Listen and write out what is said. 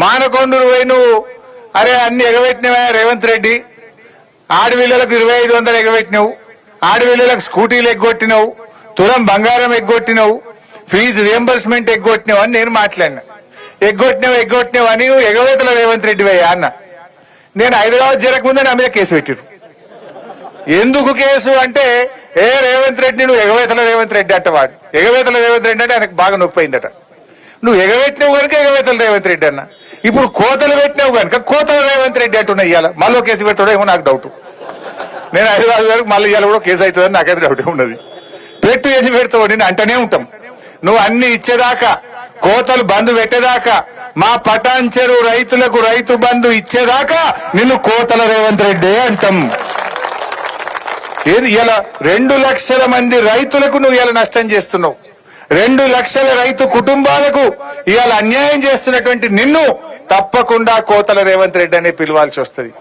మానకొండూరు పోయి నువ్వు అరే అన్ని ఎగబెట్టినవా రేవంత్ రెడ్డి, ఆడపిల్లలకు 2500 ఎగబెట్టినావు, ఆడపిల్లలకు స్కూటీలు ఎగ్గొట్టినావు, తులం బంగారం ఎగ్గొట్టినావు, ఫీజు రియంబర్స్మెంట్ ఎగ్గొట్టినావు అని నేను మాట్లాడినా. ఎగ్గొట్టినావు అని నువ్వు ఎగవేతల రేవంత్ రెడ్డి అయ్యా అన్న. నేను హైదరాబాద్ జరగకముందే నా మీద కేసు పెట్టిరు. ఎందుకు కేసు అంటే రేవంత్ రెడ్డి నువ్వు ఎగవేతల రేవంత్ రెడ్డి అంటవాడు. ఎగవేతల రేవంత్ రెడ్డి అంటే ఆయనకు బాగా నొప్పి అయిందట. నువ్వు ఎగవేట్టినావు కనుక ఎగవేతల రేవంత్ రెడ్డి అన్న. ఇప్పుడు కోతలు పెట్టినావు కనుక కోతల రేవంత్ రెడ్డి అంటున్నా. ఇవాళ మళ్ళీ కేసు పెట్టాడో ఏమో నాకు డౌట్. నేను హైదరాబాద్ వరకు మళ్ళీ ఇవాళ కూడా కేసు అవుతుందని నాకైతే డౌట్ ఉన్నది. పెట్టు ఎన్ని పెడతావు నేను అంటనే ఉంటాం. నువ్వు అన్ని ఇచ్చేదాకా, కోతలు బంధు పెట్టేదాకా, మా పటాన్చెరు రైతులకు రైతు బంధు ఇచ్చేదాకా నిన్ను కోతల రేవంత్ రెడ్డి అంటాం. ఏది ఇలా 2 లక్షల మంది రైతులకు నువ్వు ఇలా నష్టం చేస్తున్నావు. 2 లక్షల రైతు కుటుంబాలకు ఇవాళ అన్యాయం చేస్తున్నటువంటి నిన్ను తప్పకుండా కోతల రేవంత్ రెడ్డి అనే పిలవాల్సి వస్తుంది.